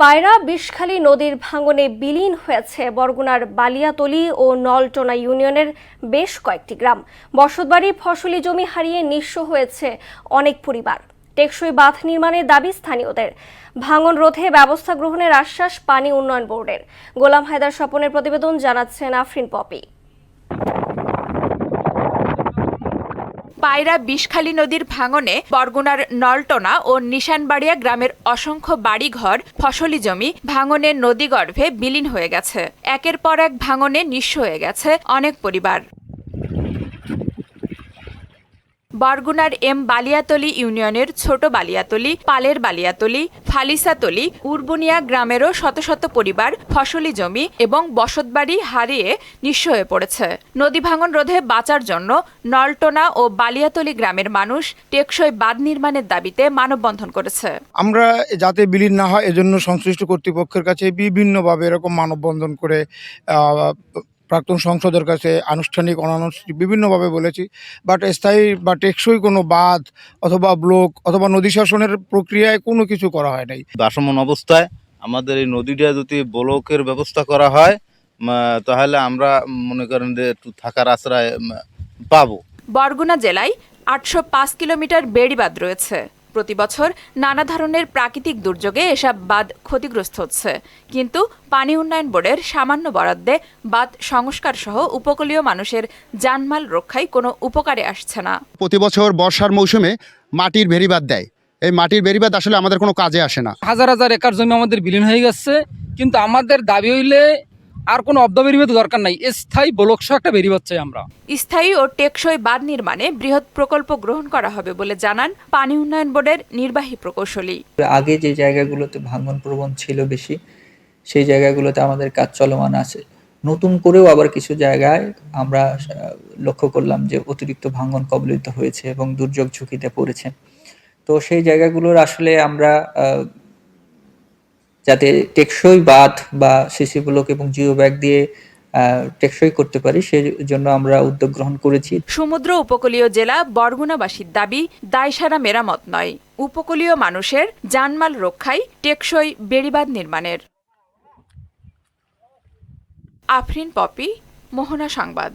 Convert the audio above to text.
পায়রা বিষখালী নদীর ভাঙনে বিলীন হয়েছে বরগুনার বালিয়াতলী ও নলটোনা ইউনিয়নের বেশ কয়েকটি গ্রাম। বসতবাড়ি, ফসলি জমি হারিয়ে নিঃস্ব হয়েছে অনেক পরিবার। টেকসই বাঁধ নির্মাণের দাবি স্থানীয়দের। ভাঙন রোধে ব্যবস্থা গ্রহণের আশ্বাস পানি উন্নয়ন বোর্ডের। গোলাম হায়দার স্বপনের প্রতিবেদন, জানাচ্ছেন আফরিন পপি। পায়রা বিষখালী নদীর ভাঙনে বরগুনার নলটোনা ও নিশানবাড়িয়া গ্রামের অসংখ্য বাড়িঘর, ফসলি জমি ভাঙনে নদীগর্ভে বিলীন হয়ে গেছে। একের পর এক ভাঙনে নিঃস্ব হয়ে গেছে অনেক পরিবার। বরগুনার এম বালিয়াতলী ইউনিয়নের ছোট বালিয়াতলী, পালের বালিয়াতলী, ফালিসাতলী, উরবুনিয়া গ্রামেরও শত শত পরিবার ফসলি জমি এবং বসতবাড়ি হারিয়ে নিঃস্ব হয়ে পড়েছে। নদী ভাঙন রোধে বাঁচার জন্য নলটোনা ও বালিয়াতলী গ্রামের মানুষ টেকসই বাঁধ নির্মাণের দাবিতে মানববন্ধন করেছে। আমরা যাতে বিলীন না হয় এজন্য সংশ্লিষ্ট কর্তৃপক্ষের কাছে বিভিন্নভাবে এরকম মানববন্ধন করে প্রাক্তন সংসদের কাছে আনুষ্ঠানিক অনানুষ্ঠানিক বিভিন্নভাবে বলেছি। বাট স্থায়ী বা টেকসই কোনো বাঁধ অথবা ব্লক অথবা নদী শাসনের প্রক্রিয়ায় কোনো কিছু করা হয় নাই। ভাসমান অবস্থায় আমাদের এই নদীটা যদি ব্লকের ব্যবস্থা করা হয় তাহলে আমরা মনে করেন যে একটু থাকার আশ্রয় পাবো। বরগুনা জেলায় ৮০৫ কিলোমিটার বেড়িবাঁধ রয়েছে। প্রতি বছর নানা ধরনের প্রাকৃতিক দুর্যোগে এসব বাঁধ ক্ষতিগ্রস্ত হচ্ছে, কিন্তু পানি উন্নয়ন বোর্ডের সামান্য বরাদ্দে বাঁধ সংস্কার সহ উপকূলীয় মানুষের জানমাল রক্ষায় কোনো উপকারে আসছে না। প্রতি বছর বর্ষার মৌসুমে মাটির বেড়িবাঁধ দেয়। এই মাটির বেড়িবাঁধ আসলে আমাদের কোনো কাজে আসে না। হাজার হাজার একর জমি আমাদের বিলীন হয়ে গেছে, কিন্তু আমাদের দাবি হইলে আর কোনো অব্দ বেড়িবাঁধ দরকার নাই, স্থায়ী ব্লকসহ একটা বেড়িবাঁধ চাই আমরা। স্থায়ী ও টেকসই বাঁধ নির্মাণে বৃহৎ প্রকল্প গ্রহণ করা হবে বলে জানান পানি উন্নয়ন বোর্ডের নির্বাহী প্রকৌশলী। আগে যে জায়গাগুলোতে ভাঙন প্রবণ ছিল বেশি, সেই জায়গাগুলোতে আমাদের কাজ চলমান আছে। নতুন করেও আবার কিছু জায়গায় আমরা লক্ষ্য করলাম যে অতিরিক্ত ভাঙন কবলিত হয়েছে এবং দুর্যোগ ঝুঁকিতে পড়েছে। তো সেই জায়গাগুলোর আসলে আমরা যাতে টেকসই বাঁধ বা সিসি ব্লক এবং জিও ব্যাগ দিয়ে টেকসই করতে পারি, সেই জন্য আমরা উদ্যোগ গ্রহণ করেছি। সমুদ্র উপকূলীয় জেলা বরগুনাবাসীর দাবি দায়সারা মেরামত নয়, উপকূলীয় মানুষের জানমাল রক্ষায় টেকসই বেড়িবাঁধ নির্মাণের। আফরিন পপি, মোহনা সংবাদ।